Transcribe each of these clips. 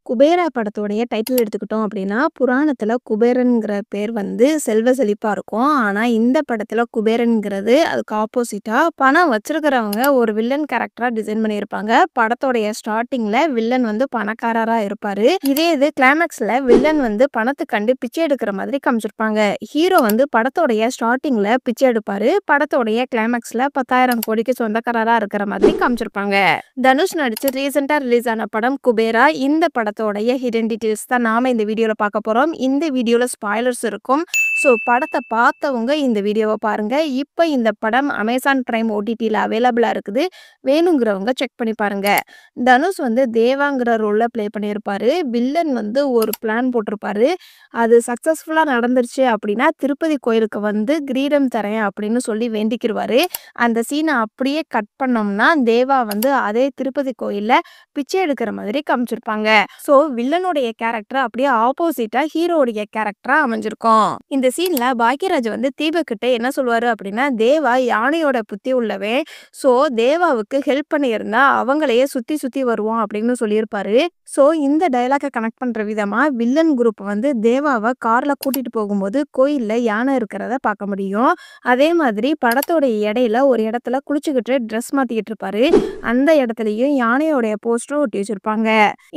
குபேரா படத்தோடைய டைட்டில் எடுத்துக்கிட்டோம் அப்படின்னா, புராணத்துல குபேரன்ங்கிற பேர் வந்து செல்வ செழிப்பா இருக்கும். ஆனா, இந்த படத்துல குபேரன்ங்கிறது அதுக்கு ஆப்போசிட்டா பணம் வச்சிருக்கிறவங்க ஒரு வில்லன் கேரக்டரா டிசைன் பண்ணியிருப்பாங்க. படத்தோடைய ஸ்டார்ட்டிங்ல வில்லன் வந்து பணக்காரரா இருப்பாரு. இதே இது கிளைமாக்ஸ்ல வில்லன் வந்து பணத்துக்காண்டி பிச்சை எடுக்கிற மாதிரி காமிச்சிருப்பாங்க. ஹீரோ வந்து படத்தோடைய ஸ்டார்ட்டிங்ல பிச்சை எடுப்பாரு. படத்தோடைய கிளைமாக்ஸ்ல 10,000 கோடிக்கு சொந்தக்காரரா இருக்கிற மாதிரி காமிச்சிருப்பாங்க. தனுஷ் நடிச்சு ரீசெண்டா ரிலீஸ் ஆன படம் குபேரா. இந்த படத்தோடைய ஹிடன் டீடைல்ஸ் தான் நாம இந்த வீடியோல பார்க்க போறோம். இந்த வீடியோல ஸ்பாய்லர்ஸ் இருக்கும். ஸோ படத்த பார்த்தவங்க இந்த வீடியோவ பாருங்க. இப்ப இந்த படம் அமேசான் பிரைம் ஓடிடில அவைலபிளா இருக்குது. வேணுங்கிறவங்க செக் பண்ணி பாருங்க. தனுஷ் வந்து தேவாங்கிற ரோல்ல ப்ளே பண்ணியிருப்பாரு. வில்லன் வந்து ஒரு பிளான் போட்டிருப்பாரு. அது சக்சஸ்ஃபுல்லா நடந்துருச்சு அப்படின்னா, திருப்பதி கோயிலுக்கு வந்து கிரீடம் தரேன் அப்படின்னு சொல்லி வேண்டிக்கிருவாரு. அந்த சீன அப்படியே கட் பண்ணோம்னா, தேவா வந்து அதே திருப்பதி கோயில்ல பிச்சை எடுக்கிற மாதிரி காமிச்சிருப்பாங்க. ஸோ வில்லனுடைய கேரக்டர் அப்படியே ஆப்போசிட்டா ஹீரோவுடைய கேரக்டரா அமைஞ்சிருக்கும். இந்த சீன்ல பாக்கியராஜ் வந்து தீபக் கிட்ட என்ன சொல்லுவாரு அப்படின்னா, தேவா யானையோட புத்தி உள்ளவன். ஸோ தேவாவுக்கு ஹெல்ப் பண்ணியிருந்தா அவங்களையே சுத்தி சுத்தி வருவான் அப்படின்னு சொல்லியிருப்பாரு. ஸோ இந்த டயலாக கனெக்ட் பண்ற விதமா வில்லன் குரூப் வந்து தேவாவை கார்ல கூட்டிட்டு போகும்போது கோயில்ல யானை இருக்கிறத பார்க்க முடியும். அதே மாதிரி படத்தோட இடையில ஒரு இடத்துல குளிச்சுக்கிட்டு ட்ரெஸ் மாத்திக்கிட்டு இருப்பாரு. அந்த இடத்துலயும் யானையோடைய போஸ்டரும் ஒட்டி வச்சிருப்பாங்க.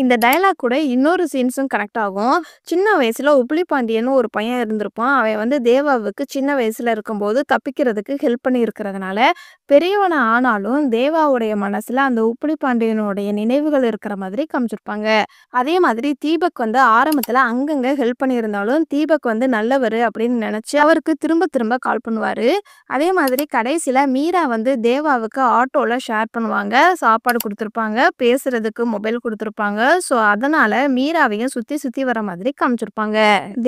இந்த டயலாக் கூட இன்னொரு சீன்ஸும் கனெக்ட் ஆகும். சின்ன வயசுல உப்பிலி பாண்டியன்னு ஒரு பையன் இருந்திருப்பான். அவன் வந்து தேவாவுக்கு சின்ன வயசுல இருக்கும்போது தப்பிக்கிறதுக்கு ஹெல்ப் பண்ணி இருக்கிறதுனால பெரியவன ஆனாலும் தேவாவுடைய மனசுல அந்த உப்பிலி பாண்டியனுடைய நினைவுகள் இருக்கிற மாதிரி காமிச்சிருப்பாங்க. அதே மாதிரி தீபக் வந்து ஆரம்பத்துல அங்கங்க ஹெல்ப் பண்ணியிருந்தாலும் தீபக் வந்து நல்லவரு அப்படின்னு நினைச்சு அவருக்கு திரும்ப திரும்ப கால் பண்ணுவாரு. அதே மாதிரி கடைசியில மீரா வந்து தேவாவுக்கு ஆட்டோல ஷேர் பண்ணுவாங்க. சாப்பாடு குடுத்துருப்பாங்க. பேசுறதுக்கு மொபைல் குடுத்துருப்பாங்க. ஸோ அதனால மீராவையும் சுத்தி சுத்தி வர மாதிரி காமிச்சிருப்பாங்க.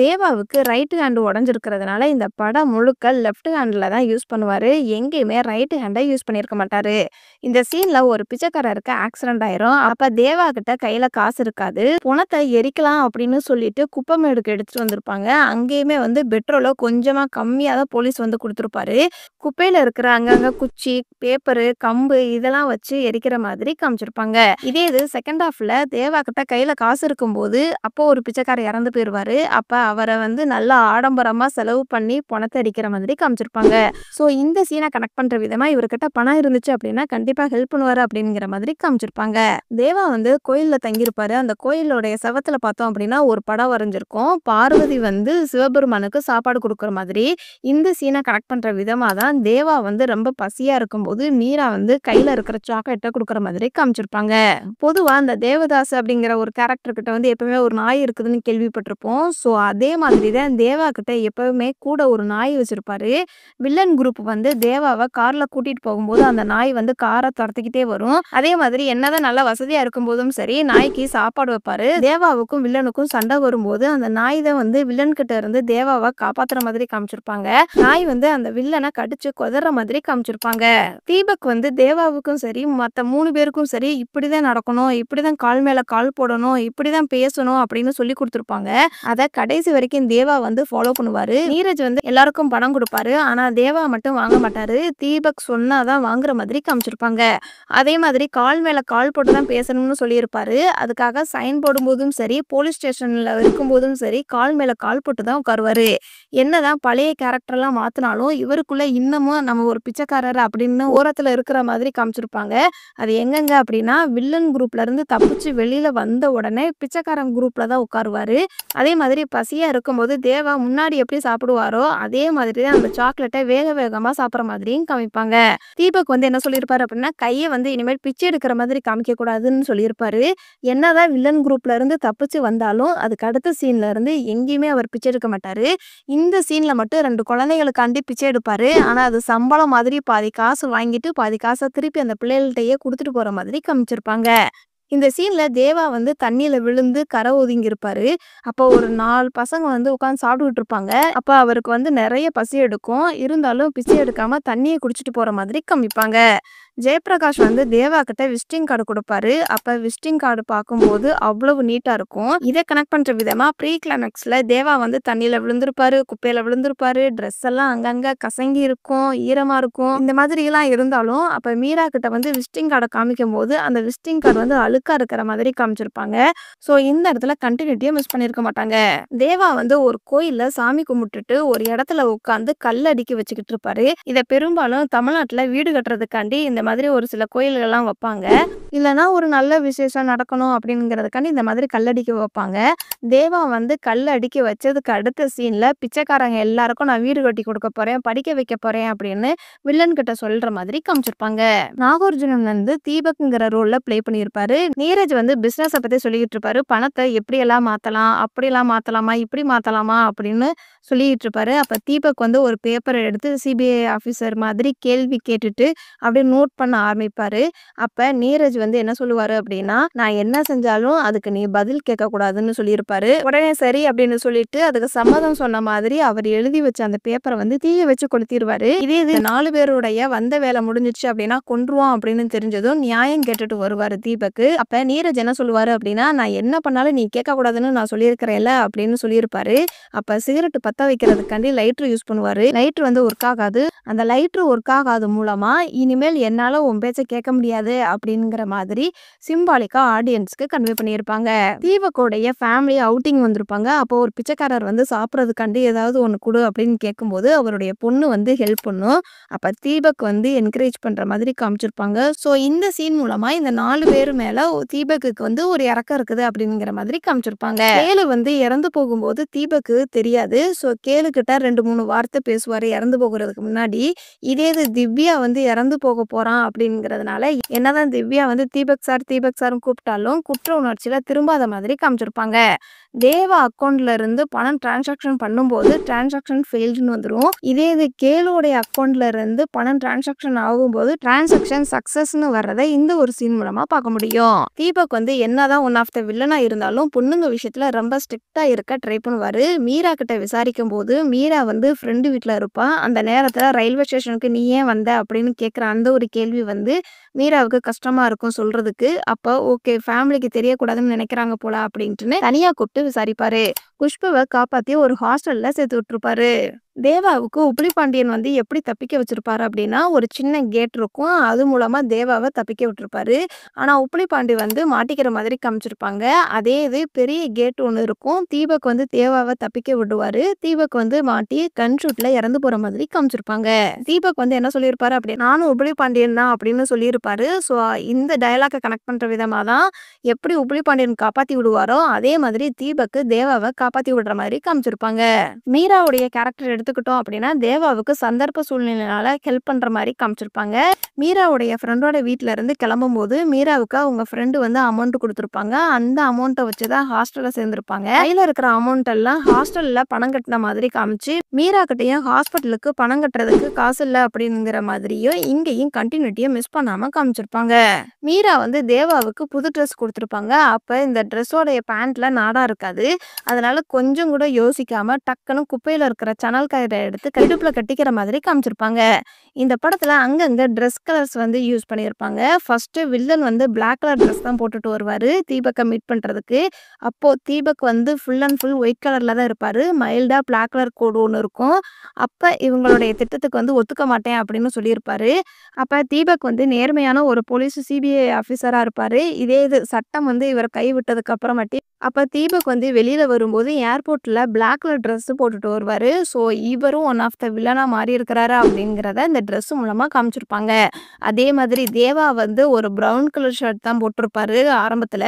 தேவாவுக்கு ரைட் ஹேண்ட் உடைஞ்சிருக்கிறதுனால இந்த படம் முழுக்க லெஃப்ட் ஹேண்ட்ல தான் யூஸ் பண்ணுவாரு. எங்கேயுமே ரைட் ஹேண்டை யூஸ் பண்ணியிருக்க மாட்டாரு. இந்த சீன்ல ஒரு பிச்சைக்காரருக்கு ஆக்சிடென்ட் ஆயிரும். அப்ப தேவா கிட்ட கையில காசு இருக்காது. பணத்தை எரிக்கலாம் அப்படின்னு சொல்லிட்டு குப்பமேடுக்கு எடுத்துட்டு வந்திருப்பாங்க. அங்கேயுமே வந்து பெட்ரோல கொஞ்சமா கம்மியா தான் போலீஸ் வந்து கொடுத்துருப்பாரு. குப்பையில இருக்கிற அங்கங்க குச்சி, பேப்பரு, கம்பு இதெல்லாம் வச்சு எரிக்கிற மாதிரி காமிச்சிருப்பாங்க. இதே இது செகண்ட் ஹாஃப்ல தேவா கிட்ட கையில காசு இருக்கும்போது அப்போ ஒரு பிச்சைக்காரர் இறந்து போயிருவாரு. அப்ப அவரை வந்து நல்லா ஆடம்பரமா செலவு பண்ணி பணத்தை அடிக்கிற மாதிரி காமிச்சிருப்பாங்க. ஸோ இந்த சீனை கனெக்ட் பண்ற விதமா இவர்கிட்ட பணம் இருந்துச்சு அப்படின்னா கண்டிப்பா ஹெல்ப் பண்ணுவாரு அப்படிங்கிற மாதிரி காமிச்சிருப்பாங்க. தேவா வந்து கோயில்ல தங்கியிருப்பாரு. அந்த கோயிலோடைய செவத்துல பார்த்தோம் அப்படின்னா ஒரு படம் வரைஞ்சிருக்கும். பார்வதி வந்து சிவபெருமானுக்கு சாப்பாடு கொடுக்குற மாதிரி. இந்த சீனை கனெக்ட் பண்ற விதமா தான் தேவா வந்து ரொம்ப பசியா இருக்கும்போது மீரா வந்து கையில இருக்கிற சாக்லேட்டை கொடுக்குற மாதிரி காமிச்சிருப்பாங்க. பொதுவா அந்த தேவதாஸ் அப்படிங்கிற ஒரு கேரக்டர் கிட்ட வந்து எப்பவுமே ஒரு நாய் இருக்குதுன்னு கேள்விப்பட்டிருப்போம். ஸோ அதே மாதிரி தான் தேவா கிட்ட எப்பவுமே கூட ஒரு நாய் வச்சிருப்பாரு. வில்லன் குரூப் வந்து தேவாவை கார்ல கூட்டிட்டு போகும்போது அந்த நாய் வந்து காரை துரத்திக்கிட்டே வரும். அதே மாதிரி என்னதான் நல்ல வசதியா இருக்கும்போதும் சரி நாய்க்கு சாப்பாடு வைப்பாரு. தேவாவுக்கும் வில்லனுக்கும் சண்டை வரும்போது அந்த நாய் தான் வந்து வில்லன் கிட்ட இருந்து தேவாவை காப்பாத்துற மாதிரி காமிச்சிருப்பாங்க. நாய் வந்து அந்த வில்லனை கடிச்சு கொதற மாதிரி காமிச்சிருப்பாங்க. தீபக் வந்து தேவாவுக்கும் சரி மத்த 3 பேருக்கும் சரி இப்படிதான் நடக்கணும், இப்படிதான் கால் மேல கால் போடணும், இப்படிதான் பேசணும் அப்படின்னு சொல்லி கொடுத்துருப்பாங்க. அத கடைசி வரைக்கும் தேவா வந்து ஃபாலோ பண்ணுவாரு. நீரஜ் வந்து எல்லாருக்கும் பணம் கொடுப்பாரு. ஆனா தேவா மட்டும் வாங்க மாட்டாரு. தீபக் சொன்னாதான் வாங்குற மாதிரி காமிச்சிருப்பாங்க. அதே மாதிரி கால் மேல கால் போட்டு தான் பேசணும்னு சொல்லியிருப்பாரு. அதுக்காக சைன் போடும்போதும் சரி போலீஸ் ஸ்டேஷன்ல இருக்கும்போதும் சரி கால் மேல கால் போட்டு தான் உட்காருவாரு. என்னதான் பழைய கேரக்டர்லாம் மாத்தினாலும் இவருக்குள்ள இன்னமும் நம்ம ஒரு பிச்சைக்காரர் அப்படின்னு ஓரத்துல இருக்கிற மாதிரி காமிச்சிருப்பாங்க. அது எங்கெங்க அப்படின்னா வில்லன் குரூப்ல இருந்து தப்பிச்சு வெளியில வந்த உடனே பிச்சைக்காரன் குரூப்ல தான் உட்காருவாரு. அதே மாதிரி பசியா இருக்கும்போது தேவா முன்னாடி எப்படி சாப்பிடுவாரோ அதே மாதிரி தான் அந்த சாக்லேட்டை வேக வேகமா சாப்பிட்ற மாதிரியும் காமிப்பாங்க. தீபக் வந்து என்ன சொல்லியிருப்பாரு அப்படின்னா கையை வந்து இனிமேல் பிச்சை எடுக்கிற மாதிரி காமிக்க கூடாதுன்னு சொல்லியிருப்பாரு. என்னதான் வில்லன் குரூப்ல இருந்து தப்பிச்சு வந்தாலும் அதுக்கு அடுத்த சீன்ல இருந்து எங்கேயுமே அவர் பிச்சை எடுக்க மாட்டாரு. இந்த சீன்ல மட்டும் 2 குழந்தைகளுக்காண்டி பிச்சை எடுப்பாரு. ஆனா அது சம்பளம் மாதிரி பாதி காசு வாங்கிட்டு பாதி காசை திருப்பி அந்த பிள்ளைகள்கிட்டயே கொடுத்துட்டு போற மாதிரி காமிச்சிருப்பாங்க. இந்த சீன்ல தேவா வந்து தண்ணியில விழுந்து கரை ஒதுங்கி இருப்பாரு. அப்போ ஒரு 4 பசங்க வந்து உட்காந்து சாப்பிட்டுட்டு இருப்பாங்க. அப்ப அவருக்கு வந்து நிறைய பசி எடுக்கும். இருந்தாலும் பிச்சை எடுக்காம தண்ணியை குடிச்சிட்டு போற மாதிரி காமிப்பாங்க. ஜெயப்பிரகாஷ் வந்து தேவா கிட்ட விசிட்டிங் கார்டு குடுப்பாரு. அப்ப விசிட்டிங் கார்டு பார்க்கும்போது அவ்வளவு நீட்டா இருக்கும். இத கனெக்ட் பண்ற விதமா ப்ரீ கிளைமாக்ஸ்ல தேவா வந்து தண்ணீல விழுந்திருப்பாரு, குப்பையில விழுந்திருப்பாரு. ட்ரெஸ் எல்லாம் அங்கங்க கசங்கி இருக்கும், ஈரமா இருக்கும். இந்த மாதிரிலாம் இருந்தாலும், அப்ப மீரா கிட்ட வந்து விசிட்டிங் கார்ட காமிக்கும்போது, அந்த விசிட்டிங் கார்டு வந்து அழுக்கா இருக்கிற மாதிரி காமிச்சிருப்பாங்க. ஸோ இந்த இடத்துல கன்டினியூட்டிய மிஸ் பண்ணியிருக்க மாட்டாங்க. தேவா வந்து ஒரு கோயில்ல சாமி கும்பிட்டுட்டு ஒரு இடத்துல உட்கார்ந்து கல் அடுக்கி வச்சுக்கிட்டு இருப்பாரு. இத பெரும்பாலும் தமிழ்நாட்டுல வீடு கட்டுறதுக்காண்டி இந்த மாதிரி ஒரு சில கோயில்கள்லாம் வைப்பாங்க. இல்லன்னா ஒரு நல்ல விசேஷம் நடக்கணும் அப்படிங்கிறதுக்காண்டி இந்த மாதிரி கல்லடிக்க வைப்பாங்க. தேவா வந்து கல் அடுக்கி வச்சதுக்கு அடுத்த சீன்ல பிச்சைக்காரங்க எல்லாருக்கும் நான் வீடு கட்டி கொடுக்க போறேன், படிக்க வைக்க போறேன் அப்படின்னு வில்லன் கிட்ட சொல்ற மாதிரி காமிச்சிருப்பாங்க. நாகார்ஜுனன் வந்து தீபக்ங்கிற ரோல்ல ப்ளே பண்ணியிருப்பாரு. நீரஜ் வந்து பிசினஸ பத்தி சொல்லிக்கிட்டு இருப்பாரு. பணத்தை எப்படியெல்லாம் மாத்தலாம், அப்படியெல்லாம் மாத்தலாமா, இப்படி மாத்தலாமா அப்படின்னு சொல்லிட்டு இருப்பாரு. அப்ப தீபக் வந்து ஒரு பேப்பர் எடுத்து சிபிஐ ஆபீசர் மாதிரி கேள்வி கேட்டுட்டு அப்படியே நோட் பண்ண ஆரம்பிப்பாரு. அப்ப நீரஜ் வந்து என்ன சொல்லுவாரு அப்படின்னா, நான் என்ன செஞ்சாலும் அதுக்கு நீ பதில் கேட்க கூடாதுன்னு சொல்லியிருப்பாரு. உடனே சரி அப்படின்னு சொல்லிட்டு அதுக்கு சம்மதம் சொன்ன மாதிரி அவர் எழுதி வச்ச அந்த பேப்பரை வந்து தீய வச்சு கொளுத்திடுவாரு. இதே இது 4 பேருடைய வந்த வேலை முடிஞ்சிருச்சு அப்படின்னா கொன்றுவோம் அப்படின்னு தெரிஞ்சதும் நியாயம் கேட்டுட்டு வருவாரு தீபக். அப்ப நீரஜ் என்ன சொல்லுவாரு அப்படின்னா, நான் என்ன பண்ணாலும் நீ கேட்க கூடாதுன்னு நான் சொல்லியிருக்கிறேன்ல அப்படின்னு சொல்லியிருப்பாரு. அப்ப சிகரெட் பத்த வைக்கிறதுக்காண்டி லைட்டர் யூஸ் பண்ணுவாரு. லைட்டர் வந்து ஒர்க் ஆகாது. அந்த லைட்டர் ஒர்க் ஆகாது மூலமா இனிமேல் என்னால உன் பேச்ச கேட்க முடியாது அப்படிங்கிற மாதிரி சிம்பாலிக்கா ஆடியன்ஸ்க்கு கன்வே பண்ணியிருப்பாங்க. தீபக்கோடைய ஃபேமிலி அவுட்டிங் வந்திருப்பாங்க. அப்போ ஒரு பிச்சைக்காரர் வந்து சாப்பிட்றதுக்காண்டி ஏதாவது ஒன்று கொடு அப்படின்னு கேட்கும்போது அவருடைய பொண்ணு வந்து ஹெல்ப் பண்ணும். அப்ப தீபக் வந்து என்கரேஜ் பண்ற மாதிரி காமிச்சிருப்பாங்க. ஸோ இந்த சீன் மூலமா இந்த 4 பேர் மேல தீபக்குக்கு வந்து ஒரு இறக்கம் இருக்குது அப்படிங்கிற மாதிரி காமிச்சிருப்பாங்க. கேளு வந்து இறந்து போகும்போது தீபக்கு தெரியாது. ஸோ கேளு கிட்ட 2-3 வார்த்தை பேசுவாரு இறந்து போகிறதுக்கு முன்னாடி. இதே இது திவ்யா வந்து இறந்து போக போறான் அப்படிங்கிறதுனால என்னதான் திவ்யா வந்து தீபக் சார்னு கூப்பிட்டாலும் குற்ற உணர்ச்சியில திரும்பாத மாதிரி காமிச்சிருப்பாங்க. தேவா அக்கௌண்ட்ல இருந்து பணம் டிரான்சாக்ஷன் பண்ணும்போது டிரான்சாக்ஷன் ஃபெயில்டுன்னு வந்துடும். இதே இது கேளுடைய அக்கௌண்ட்ல இருந்து பணம் டிரான்சாக்ஷன் ஆகும்போது டிரான்சாக்ஷன் சக்சஸ்ன்னு வர்றதை இந்த ஒரு சீன் மூலமா பார்க்க முடியும். தீபக் வந்து என்னதான் ஒன் ஆஃப் த வில்லனா இருந்தாலும் பொண்ணுங்க விஷயத்துல ரொம்ப ஸ்ட்ரிக்டா இருக்க ட்ரை பண்ணுவாரு. மீரா கிட்ட விசாரிக்கும் போது மீரா வந்து ஃப்ரெண்டு வீட்டுல இருப்பா. அந்த நேரத்துல ரயில்வே ஸ்டேஷனுக்கு நீ ஏன் வந்த அப்படின்னு கேட்குற அந்த ஒரு கேள்வி வந்து மீராவுக்கு கஷ்டமா இருக்கும் சொல்றதுக்கு. அப்போ ஓகே ஃபேமிலிக்கு தெரியக்கூடாதுன்னு நினைக்கிறாங்க போல அப்படின்ட்டு தனியா கூப்பிட்டு விசாரிப்பாரு. குஷ்புவை காப்பாத்தி ஒரு ஹாஸ்டல்ல சேர்த்து விட்டுருப்பாரு. தேவாவுக்கு உப்பிலி பாண்டியன் வந்து எப்படி தப்பிக்க வச்சிருப்பாரு அப்படின்னா ஒரு சின்ன கேட் இருக்கும். அது மூலமா தேவாவை தப்பிக்க விட்டுருப்பாரு. ஆனா உப்பிலி பாண்டி வந்து மாட்டிக்கிற மாதிரி காமிச்சிருப்பாங்க. அதே இது பெரிய கேட் ஒன்று இருக்கும். தீபக் வந்து தேவாவை தப்பிக்க விடுவாரு. தீபக் வந்து மாட்டி கன் ஷூட்ல இறந்து போற மாதிரி காமிச்சிருப்பாங்க. தீபக் வந்து என்ன சொல்லியிருப்பாரு அப்படி நானும் உப்பிலி பாண்டியன் தான் அப்படின்னு சொல்லியிருப்பாரு. ஸோ இந்த டயலாக கனெக்ட் பண்ற விதமா தான் எப்படி உப்பிலி பாண்டியன் காப்பாத்தி விடுவாரோ அதே மாதிரி தீபக் தேவாவை காப்பாத்தி விடுற மாதிரி காமிச்சிருப்பாங்க. மீராவுடைய கேரக்டர் எடுத்துக்கிட்டோம் அப்படின்னா தேவாவுக்கு சந்தர்ப்ப சூழ்நிலையால ஹெல்ப் பண்ற மாதிரி காமிச்சிருப்பாங்க. மீராவுடைய ஃப்ரெண்டோட வீட்டுல இருந்து கிளம்பும் போது மீராவுக்கு அவங்க ஃப்ரெண்டு வந்து அமௌண்ட் கொடுத்துருப்பாங்க. அந்த அமௌண்ட்டை வச்சுதான் ஹாஸ்டல்ல சேர்ந்திருப்பாங்க. கையில இருக்கிற அமௌண்ட் எல்லாம் ஹாஸ்டல்ல பணம் கட்டின மாதிரி காமிச்சு மீரா கிட்டையும் ஹாஸ்பிட்டலுக்கு பணம் கட்டுறதுக்கு காசு இல்லை அப்படிங்கிற மாதிரியும் இங்கேயும் கண்டினியூட்டியை மிஸ் பண்ணாம காமிச்சிருப்பாங்க. மீரா வந்து தேவாவுக்கு புது ட்ரெஸ் கொடுத்துருப்பாங்க. அப்ப இந்த ட்ரெஸ்ஸோடைய பேண்ட்ல நாடா இருக்காது. அதனால கொஞ்சம் கூட யோசிக்காம டக்குன்னு குப்பையில இருக்கிற சணல் கயிறை எடுத்து கைடுப்புல கட்டிக்கிற மாதிரி காமிச்சிருப்பாங்க. இந்த படத்துல அங்கங்க ட்ரெஸ் கலர்ஸ் வந்து யூஸ் பண்ணியிருப்பாங்க. ஃபர்ஸ்ட் வில்லன் வந்து பிளாக் கலர் ட்ரெஸ் தான் போட்டுட்டு வருவாரு தீபக்கை மீட் பண்றதுக்கு. அப்போ தீபக் வந்து ஃபுல் அண்ட் ஃபுல் ஒயிட் கலர்ல தான் இருப்பாரு. மைல்டா பிளாக் கலர் கோடு ஒன்று இருக்கும். அப்ப இவங்களுடைய திட்டத்துக்கு வந்து ஒத்துக்க மாட்டேன் அப்படின்னு சொல்லியிருப்பாரு. அப்ப தீபக் வந்து நேர்மையான ஒரு போலீஸ் சிபிஐ ஆஃபீஸரா இருப்பாரு. இதே இது சட்டம் வந்து இவர் கைவிட்டதுக்கு அப்புறமாட்டி அப்ப தீபக் வந்து வெளியில வரும்போது ஏர்போர்ட்ல பிளாக் கலர் ட்ரெஸ் போட்டுட்டு வருவாரு. ஸோ இவரும் ஒன் ஆஃப் த வில்லனா மாறி இருக்கிறாரு அப்படிங்கிறத இந்த ட்ரெஸ் மூலமா காமிச்சிருப்பாங்க. அதே மாதிரி தேவா வந்து ஒரு ப்ரௌன் கலர் ஷர்ட் தான் போட்டிருப்பாரு ஆரம்பத்துல.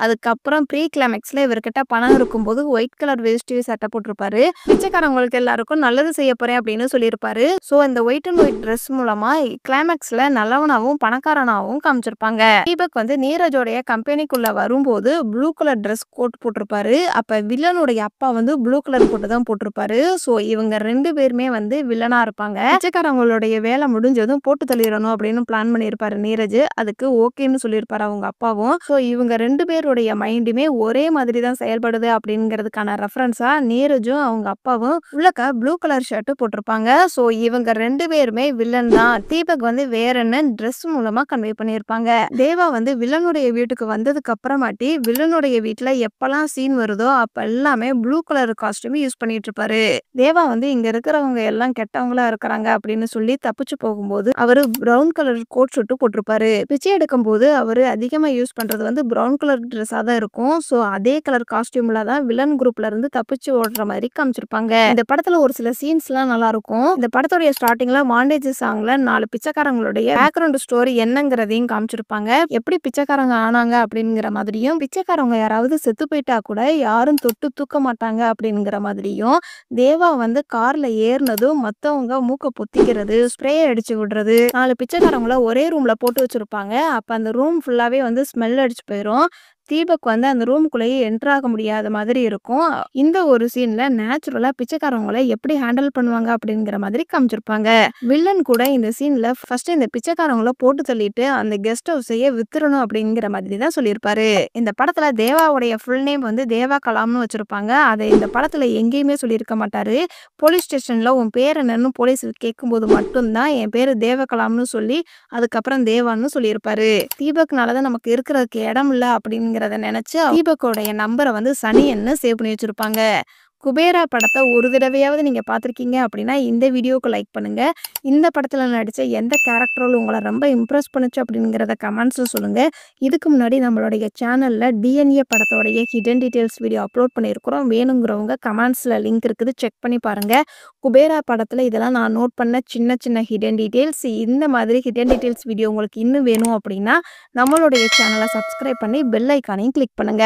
அதுக்கப்புறம் ப்ரீ கிளைமேக்ஸ்ல இவர்கிட்ட பணம் இருக்கும்போது ஒயிட் கலர் வேஷ்டி சட்டை போட்டிருப்பாரு. பிச்சைக்காரங்களுக்கு எல்லாருக்கும் நல்லது செய்ய போறேன் அப்படின்னு சொல்லியிருப்பாரு. ஸோ இந்த ஒயிட் அண்ட் ஒயிட் ட்ரெஸ் மூலமா கிளைமேக்ஸ்ல நல்லவனாவும் பணக்காரனாவும் காமிச்சிருப்பாங்க. தீபக் வந்து நீரஜோடைய கம்பெனிக்குள்ள வரும்போது ப்ளூ கலர் ட்ரெஸ் கோட் போட்டிருப்பாரு. அப்ப வில்லனுடைய அப்பா வந்து ப்ளூ கலர் கோட் தான் போட்டிருப்பாரு. ஸோ இவங்க 2 பேருமே வந்து வில்லனா இருப்பாங்க. பிச்சைக்காரங்களுடைய வேலை முடிஞ்சதும் போட்டு தள்ளிறணும் அப்படின்னு பிளான் பண்ணியிருப்பாரு நீரஜ். அதுக்கு ஓகேன்னு சொல்லியிருப்பாரு அவங்க அப்பாவும். ஸோ இவங்க 2 பேருடைய மைண்டுமே ஒரே மாதிரி தான் செயல்படுது அப்படிங்கிறதுக்கான ரெஃபரன்ஸா நீரஜும் அவங்க அப்பாவும் உள்ளக்க ப்ளூ கலர் ஷர்ட் போட்டிருப்பாங்க. ஸோ இவங்க 2 பேருமே வில்லன் தான். தீபக் வந்து வேற என்ன ட்ரெஸ் மூலமா கன்வே பண்ணியிருப்பாங்க. தேவா வந்து வில்லனுடைய வீட்டுக்கு வந்ததுக்கு அப்புறமாட்டி வில்லனுடைய வீட்டுல எப்பெல்லாம் சீன் வருதோ அப்ப எல்லாமே ப்ளூ கலர் காஸ்டியூம் யூஸ் பண்ணிட்டு இருப்பாரு. தேவா வந்து இங்க இருக்கிறவங்க எல்லாம் கெட்டவங்களா இருக்கிறாங்க அப்படின்னு சொல்லி தப்பிச்சு போகும்போது அவரு பிரவுன் கலர் கோட் ஷூட் போட்டிருப்பாரு. பிச்சை எடுக்கும் போது அவரு அதிகமா யூஸ் பண்றது வந்து பிரவுன் கலர் ட்ரெஸ்ஸா தான் இருக்கும். ஸோ அதே கலர் காஸ்டியூம்ல தான் வில்லன் குரூப்ல இருந்து தப்பிச்சு ஓடுற மாதிரி காமிச்சிருப்பாங்க. இந்த படத்துல ஒரு சில சீன்ஸ் எல்லாம் நல்லா இருக்கும். இந்த படத்துடைய ஸ்டார்டிங்ல மாண்டேஜ் சாங்ல 4 பிச்சைக்காரங்களுடைய பேக்ரவுண்ட் ஸ்டோரி என்னங்கிறதையும் காமிச்சிருப்பாங்க. எப்படி பிச்சைக்காரங்க ஆனாங்க அப்படிங்கிற மாதிரியும், பிச்சைக்காரங்க யாராவது செத்து போயிட்டா கூட யாரும் தொட்டு தூக்க மாட்டாங்க அப்படிங்கிற மாதிரியும், தேவா வந்து கார்ல ஏறினதும் மத்தவங்க மூக்க பொத்திக்கிறது, ஸ்ப்ரே அடிச்சு விடுறது, 4 பிச்சைக்காரங்கள ஒரே ரூம்ல போட்டு வச்சிருப்பாங்க. அப்ப அந்த ரூம் ஃபுல்லாவே வந்து ஸ்மெல் அடிச்சு போயிரும். தீபக் வந்து அந்த ரூமுக்குள்ளேயே என்டர் ஆக முடியாத மாதிரி இருக்கும். இந்த ஒரு சீன்ல நேச்சுரலா பிச்சைக்காரங்கள எப்படி ஹேண்டில் பண்ணுவாங்க அப்படிங்கிற மாதிரி காமிச்சிருப்பாங்க. வில்லன் கூட இந்த சீன்ல ஃபர்ஸ்ட் இந்த பிச்சைக்காரங்கள போட்டு தள்ளிட்டு அந்த கெஸ்ட் ஹவுஸையே வித்துறணும் அப்படிங்கிற மாதிரி தான் சொல்லியிருப்பாரு. இந்த படத்துல தேவாவுடைய ஃபுல் நேம் வந்து தேவா கலாம்னு வச்சிருப்பாங்க. அதை இந்த படத்துல எங்கேயுமே சொல்லியிருக்க மாட்டாரு. போலீஸ் ஸ்டேஷன்ல உன் பேர் என்னன்னு போலீஸ் கேட்கும்போது மட்டும்தான் என் பேரு தேவ கலாம்னு சொல்லி அதுக்கப்புறம் தேவான்னு சொல்லியிருப்பாரு. தீபக்னாலதான் நமக்கு இருக்கிறதுக்கு இடம் இல்ல அப்படிங்கிறத நினைச்சு தீபக்கோடைய நம்பரை வந்து சனியன்னு சேவ் பண்ணி வச்சிருப்பாங்க. குபேரா படத்தை ஒரு தடவையாவது நீங்க பார்த்திருக்கீங்க அப்படின்னா இந்த வீடியோக்கு லைக் பண்ணுங்க. இந்த படத்துல நடிச்ச எந்த கேரக்டரோட உங்களை ரொம்ப இம்ப்ரெஸ் பண்ணுச்சு அப்படிங்கிறத கமெண்ட்ஸ்ல சொல்லுங்க. இதுக்கு முன்னாடி நம்மளுடைய சேனல்ல டிஎன்ஏ படத்தோடைய ஹிடன் டீடைல்ஸ் வீடியோ அப்லோட் பண்ணியிருக்கிறோம். வேணுங்கிறவங்க கமெண்ட்ஸ்ல லிங்க் இருக்குது, செக் பண்ணி பாருங்க. குபேரா படத்துல இதெல்லாம் நான் நோட் பண்ண சின்ன சின்ன ஹிடன் டீடைல்ஸ். இந்த மாதிரி ஹிடன் டீடைல்ஸ் வீடியோ உங்களுக்கு இன்னும் வேணும் அப்படின்னா நம்மளுடைய சேனலை சப்ஸ்கிரைப் பண்ணி பெல் ஐக்கானையும் கிளிக் பண்ணுங்க.